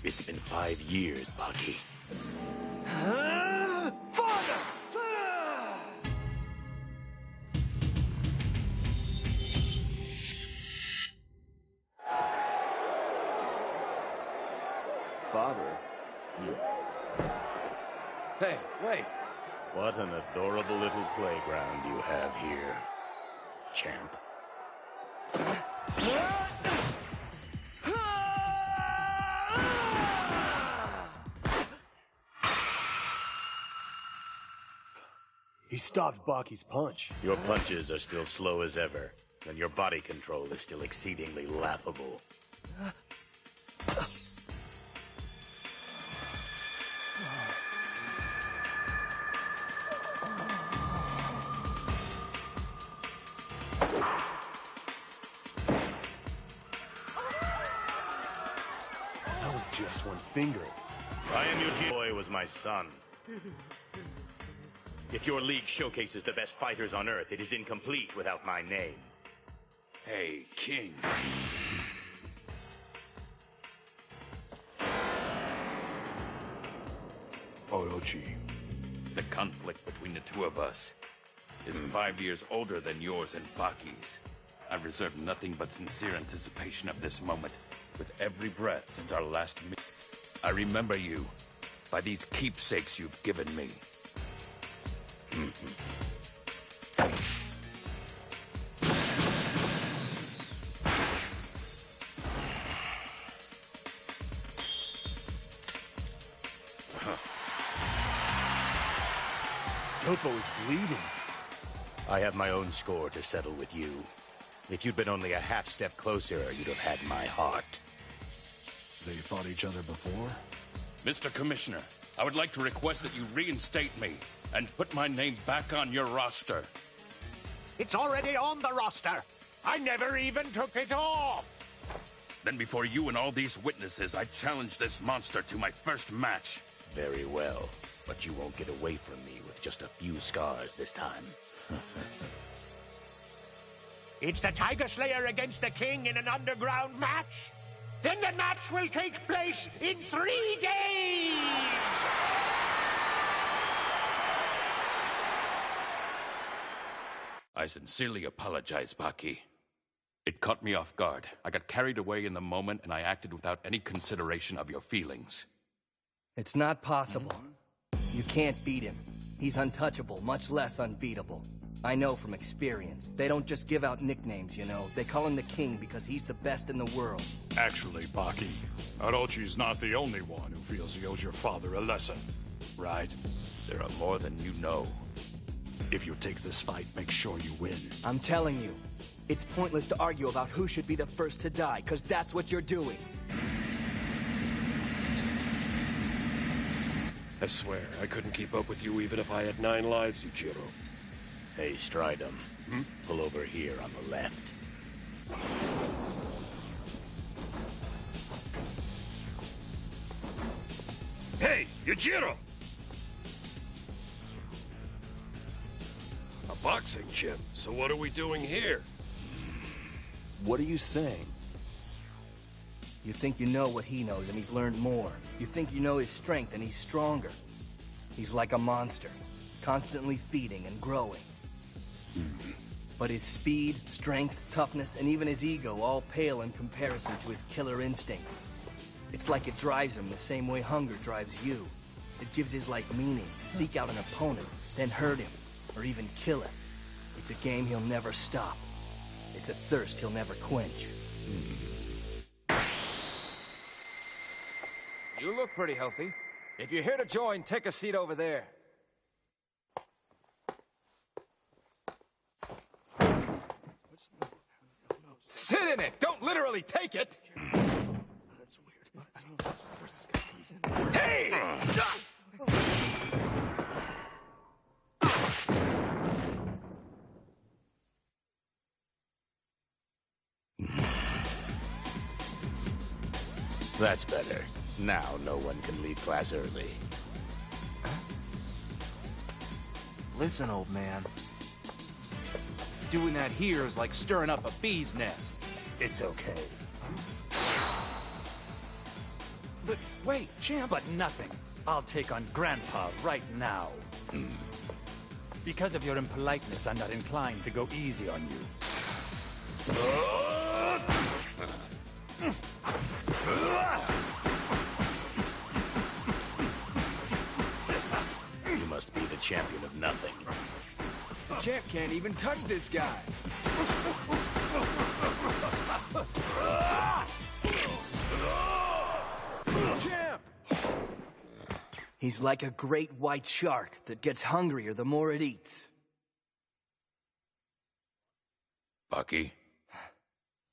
It's been 5 years, Baki. Father! Father? Hey, wait. What an adorable little playground you have here, champ. He stopped Baki's punch. Your punches are still slow as ever, and your body control is still exceedingly laughable. That was just one finger. I am Eugene. Boy was my son. If your league showcases the best fighters on Earth, it is incomplete without my name. Hey, King. Orochi. The conflict between the two of us is 5 years older than yours and Baki's. I've reserved nothing but sincere anticipation of this moment with every breath since our last meeting. I remember you by these keepsakes you've given me. Topo is bleeding. I have my own score to settle with you. If you'd been only a half step closer, you'd have had my heart. They fought each other before? Mr. Commissioner, I would like to request that you reinstate me and put my name back on your roster. It's already on the roster. I never even took it off. Then before you and all these witnesses, I challenge this monster to my first match. Very well, but you won't get away from me with just a few scars this time. It's the Tiger Slayer against the King in an underground match. Then the match will take place in 3 days. I sincerely apologize, Baki. It caught me off guard. I got carried away in the moment, and I acted without any consideration of your feelings. It's not possible. You can't beat him. He's untouchable, much less unbeatable. I know from experience. They don't just give out nicknames, you know. They call him the King because he's the best in the world. Actually, Baki, Orochi's not the only one who feels he owes your father a lesson, right? There are more than you know. If you take this fight, make sure you win. I'm telling you, it's pointless to argue about who should be the first to die, because that's what you're doing. I swear, I couldn't keep up with you even if I had 9 lives, Yujiro. Hey, Stridum. Pull over here on the left. Hey, Yujiro! A boxing gym, so what are we doing here? What are you saying? You think you know what he knows, and he's learned more. You think you know his strength, and he's stronger. He's like a monster, constantly feeding and growing. But his speed, strength, toughness, and even his ego all pale in comparison to his killer instinct. It's like it drives him the same way hunger drives you. It gives his life meaning to seek out an opponent, then hurt him, or even kill him. It's a game he'll never stop. It's a thirst he'll never quench. You look pretty healthy. If you're here to join, take a seat over there. Sit in it! Don't literally take it! That's weird. First this guy comes in. Hey! That's better. Now no one can leave class early. Listen, old man. Doing that here is like stirring up a bee's nest. It's okay. But wait, champ. But nothing. I'll take on Grandpa right now. Because of your impoliteness, I'm not inclined to go easy on you. You must be the champion of nothing. The champ can't even touch this guy. Champ! He's like a great white shark that gets hungrier the more it eats. Baki,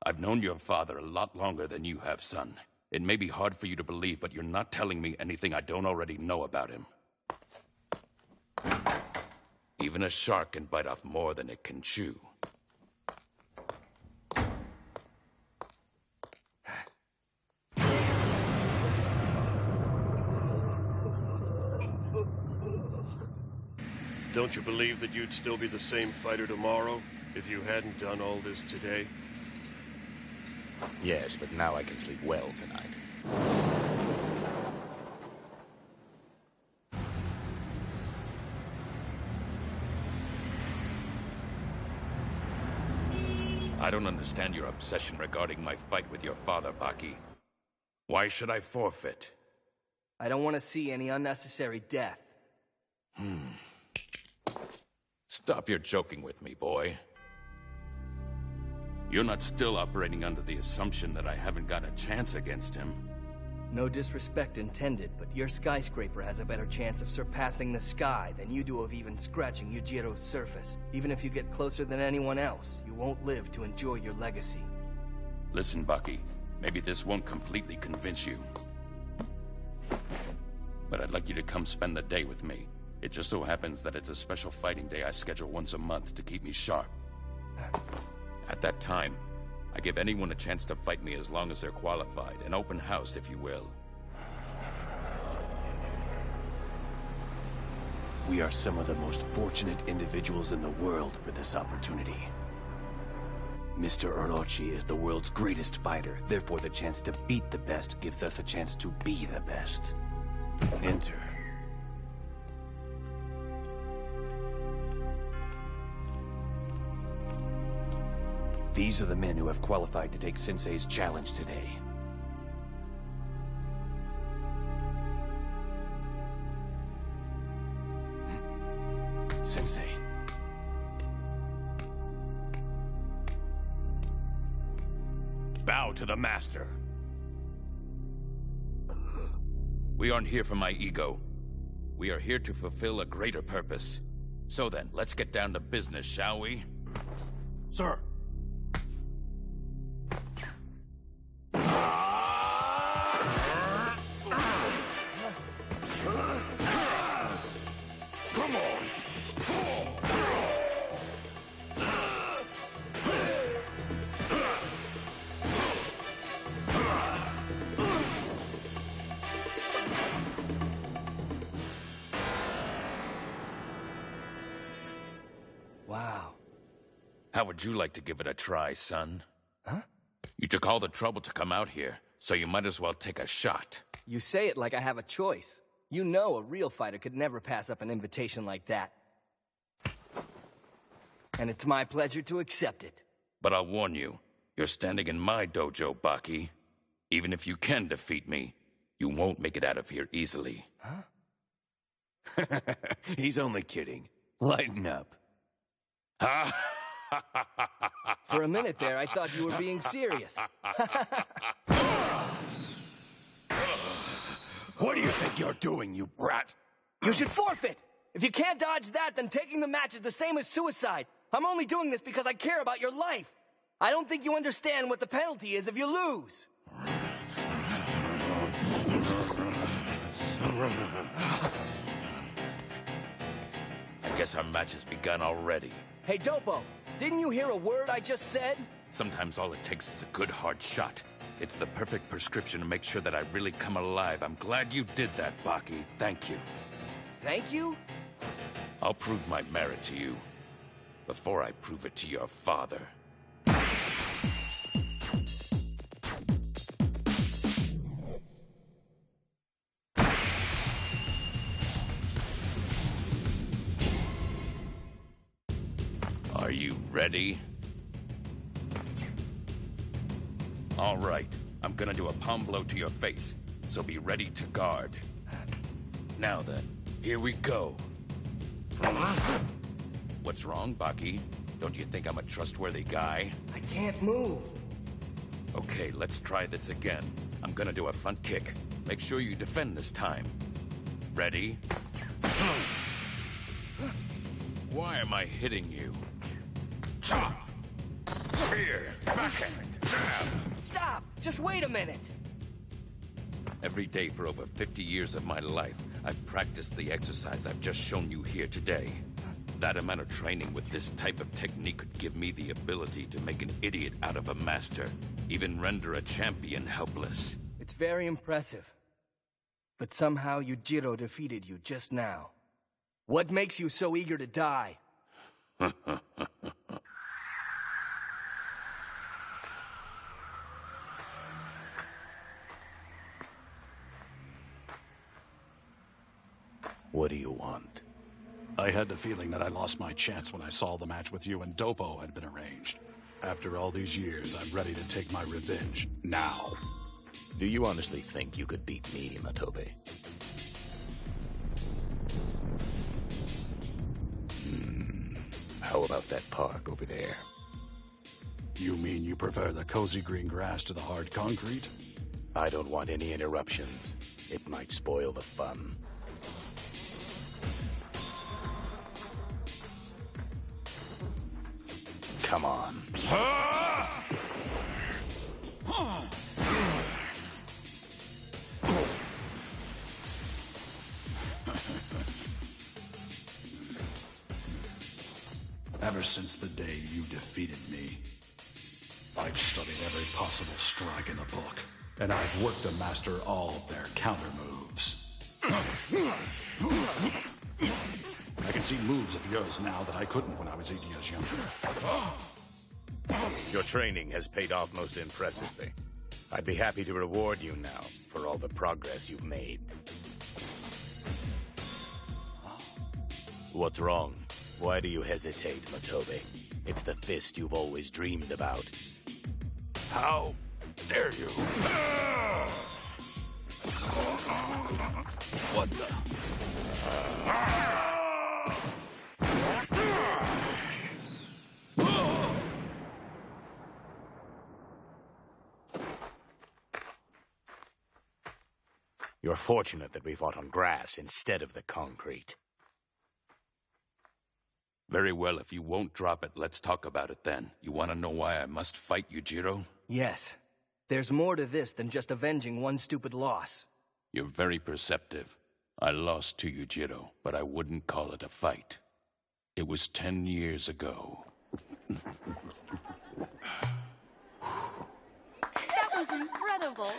I've known your father a lot longer than you have, son. It may be hard for you to believe, but you're not telling me anything I don't already know about him. Even a shark can bite off more than it can chew. Don't you believe that you'd still be the same fighter tomorrow if you hadn't done all this today? Yes, but now I can sleep well tonight. I don't understand your obsession regarding my fight with your father, Baki. Why should I forfeit? I don't want to see any unnecessary death. Stop your joking with me, boy. You're not still operating under the assumption that I haven't got a chance against him. No disrespect intended, but your skyscraper has a better chance of surpassing the sky than you do of even scratching Yujiro's surface. Even if you get closer than anyone else, you won't live to enjoy your legacy. Listen, Baki, maybe this won't completely convince you. But I'd like you to come spend the day with me. It just so happens that it's a special fighting day I schedule once a month to keep me sharp. At that time, I give anyone a chance to fight me as long as they're qualified. An open house, if you will. We are some of the most fortunate individuals in the world for this opportunity. Mr. Orochi is the world's greatest fighter, therefore the chance to beat the best gives us a chance to be the best. Enter. These are the men who have qualified to take Sensei's challenge today. Sensei. Bow to the master. We aren't here for my ego. We are here to fulfill a greater purpose. So then, let's get down to business, shall we? Sir. Come on! Wow. How would you like to give it a try, son? Huh? You took all the trouble to come out here, so you might as well take a shot. You say it like I have a choice. You know a real fighter could never pass up an invitation like that. And it's my pleasure to accept it. But I'll warn you, you're standing in my dojo, Baki. Even if you can defeat me, you won't make it out of here easily. Huh? He's only kidding. Lighten up. For a minute there, I thought you were being serious. What do you think you're doing, you brat? You should forfeit! If you can't dodge that, then taking the match is the same as suicide. I'm only doing this because I care about your life. I don't think you understand what the penalty is if you lose. I guess our match has begun already. Hey, Dopo, didn't you hear a word I just said? Sometimes all it takes is a good hard shot. It's the perfect prescription to make sure that I really come alive. I'm glad you did that, Baki. Thank you. Thank you? I'll prove my merit to you before I prove it to your father. Are you ready? All right, I'm gonna do a palm blow to your face, so be ready to guard. Now then, here we go. What's wrong, Baki? Don't you think I'm a trustworthy guy? I can't move. Okay, let's try this again. I'm gonna do a front kick. Make sure you defend this time. Ready? Why am I hitting you? Chop! Spear! Backhand! Jab! Stop! Just wait a minute! Every day for over 50 years of my life, I've practiced the exercise I've just shown you here today. That amount of training with this type of technique could give me the ability to make an idiot out of a master, even render a champion helpless. It's very impressive. But somehow Yujiro defeated you just now. What makes you so eager to die? What do you want? I had the feeling that I lost my chance when I saw the match with you and Dopo had been arranged. After all these years, I'm ready to take my revenge. Now. Do you honestly think you could beat me, Matobe? How about that park over there? You mean you prefer the cozy green grass to the hard concrete? I don't want any interruptions. It might spoil the fun. Come on. Ever since the day you defeated me, I've studied every possible strike in the book, and I've worked to master all of their counter moves. I can see moves of yours now that I couldn't when I was 8 years younger. Your training has paid off most impressively. I'd be happy to reward you now for all the progress you've made. What's wrong? Why do you hesitate, Matobe? It's the fist you've always dreamed about. How dare you? What the? You're fortunate that we fought on grass instead of the concrete. Very well, if you won't drop it, let's talk about it then. You want to know why I must fight Yujiro? Yes. There's more to this than just avenging one stupid loss. You're very perceptive. I lost to Yujiro, but I wouldn't call it a fight. It was 10 years ago. That was incredible.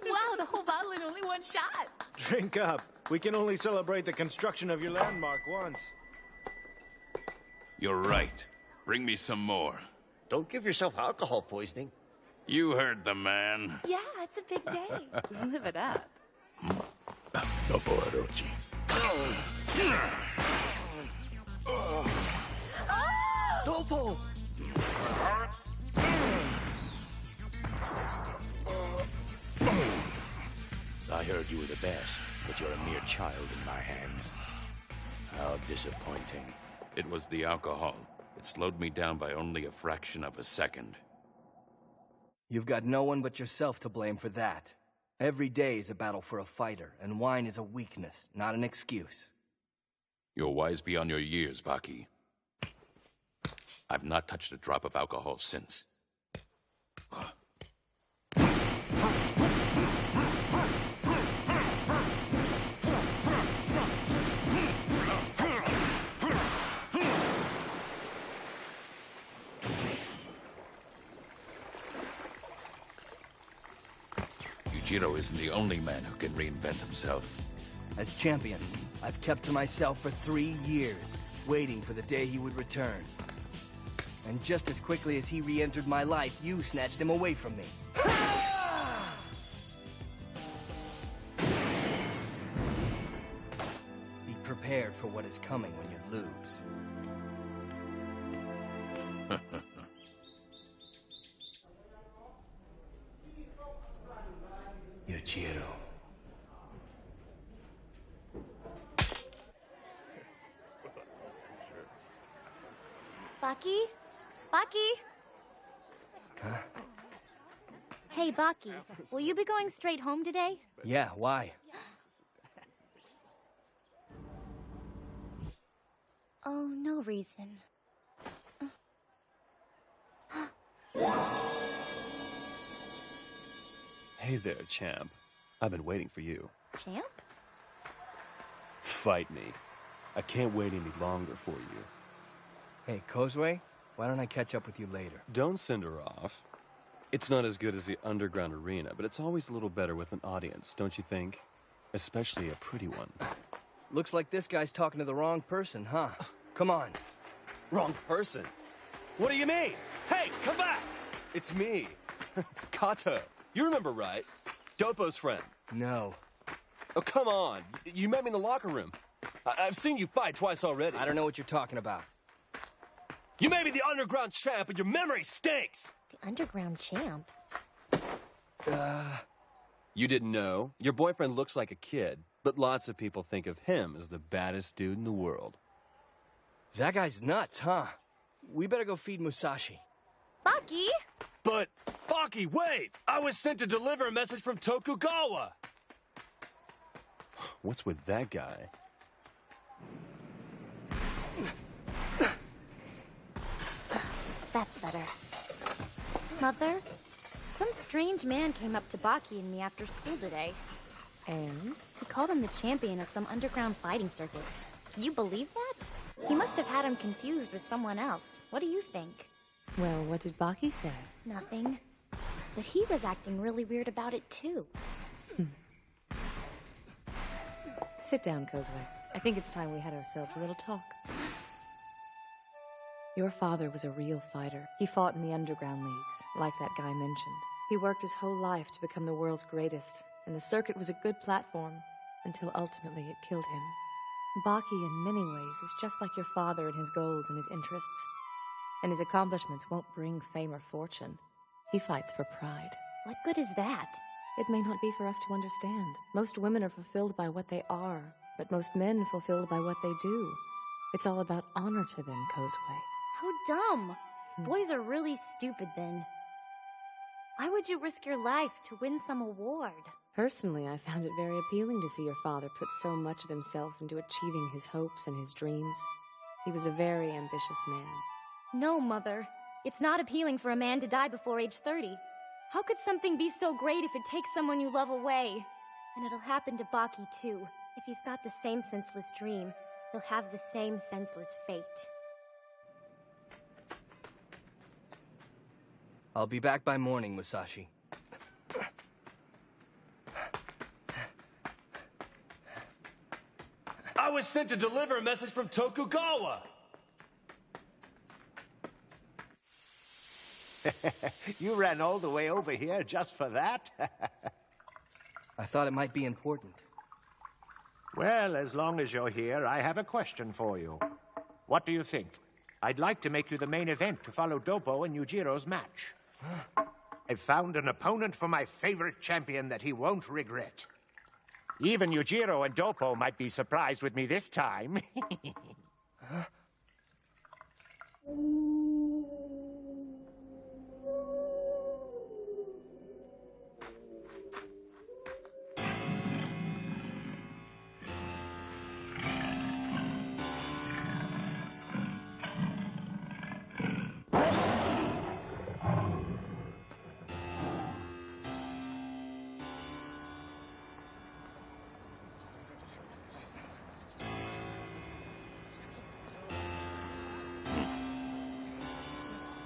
Wow, the whole bottle in only one shot. Drink up. We can only celebrate the construction of your landmark once. You're right. Bring me some more. Don't give yourself alcohol poisoning. You heard the man. Yeah, it's a big day. Live it up. No more, Orochi. Dopo! I heard you were the best, but you're a mere child in my hands. How disappointing. It was the alcohol. It slowed me down by only a fraction of a second. You've got no one but yourself to blame for that. Every day is a battle for a fighter, and wine is a weakness, not an excuse. You're wise beyond your years, Baki. I've not touched a drop of alcohol since. Yujiro isn't the only man who can reinvent himself. As champion, I've kept to myself for 3 years. waiting for the day he would return. And just as quickly as he re-entered my life, you snatched him away from me. Be prepared for what is coming when you lose. Yujiro. Baki? Baki? Huh? Hey, Baki. Will you be going straight home today? Yeah, why? Oh, no reason. Hey there, champ. I've been waiting for you. Champ? Fight me. I can't wait any longer for you. Hey, Kozue, why don't I catch up with you later? Don't send her off. It's not as good as the underground arena, but it's always a little better with an audience, don't you think? Especially a pretty one. Looks like this guy's talking to the wrong person, huh? Come on. Wrong person? What do you mean? Hey, come back! It's me. Kato. You remember, right? Dopo's friend. No. Oh, come on. You met me in the locker room. I've seen you fight twice already. I don't know what you're talking about. You may be the underground champ, but your memory stinks! The underground champ? You didn't know? Your boyfriend looks like a kid, but lots of people think of him as the baddest dude in the world. That guy's nuts, huh? We better go feed Musashi. Baki! But, Baki, wait! I was sent to deliver a message from Tokugawa! What's with that guy? That's better. Mother, some strange man came up to Baki and me after school today. And? He called him the champion of some underground fighting circuit. Can you believe that? He must have had him confused with someone else. What do you think? Well, what did Baki say? Nothing. But he was acting really weird about it, too. Sit down, Kozue. I think it's time we had ourselves a little talk. Your father was a real fighter. He fought in the underground leagues, like that guy mentioned. He worked his whole life to become the world's greatest, and the circuit was a good platform, until ultimately it killed him. Baki, in many ways, is just like your father in his goals and his interests. And his accomplishments won't bring fame or fortune. He fights for pride. What good is that? It may not be for us to understand. Most women are fulfilled by what they are, but most men fulfilled by what they do. It's all about honor to them, Kozue. How dumb! Boys are really stupid then. Why would you risk your life to win some award? Personally, I found it very appealing to see your father put so much of himself into achieving his hopes and his dreams. He was a very ambitious man. No, Mother. It's not appealing for a man to die before age 30. How could something be so great if it takes someone you love away? And it'll happen to Baki, too. If he's got the same senseless dream, he'll have the same senseless fate. I'll be back by morning, Musashi. I was sent to deliver a message from Tokugawa! You ran all the way over here just for that? I thought it might be important. Well, as long as you're here, I have a question for you. What do you think? I'd like to make you the main event to follow Dopo and Yujiro's match. I've found an opponent for my favorite champion that he won't regret. Even Yujiro and Dopo might be surprised with me this time.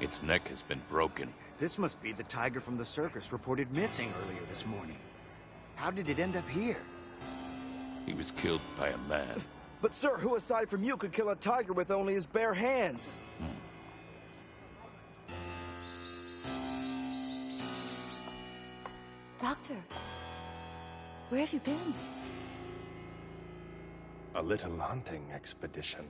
Its neck has been broken. This must be the tiger from the circus reported missing earlier this morning. How did it end up here? He was killed by a man. But sir, who aside from you could kill a tiger with only his bare hands? Doctor, where have you been? A little hunting expedition.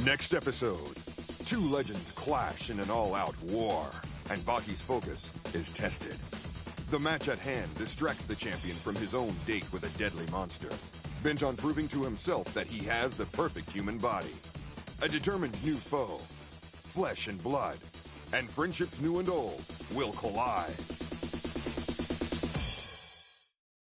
Next episode, two legends clash in an all-out war, and Baki's focus is tested. The match at hand distracts the champion from his own date with a deadly monster, bent on proving to himself that he has the perfect human body. A determined new foe, flesh and blood, and friendships new and old will collide.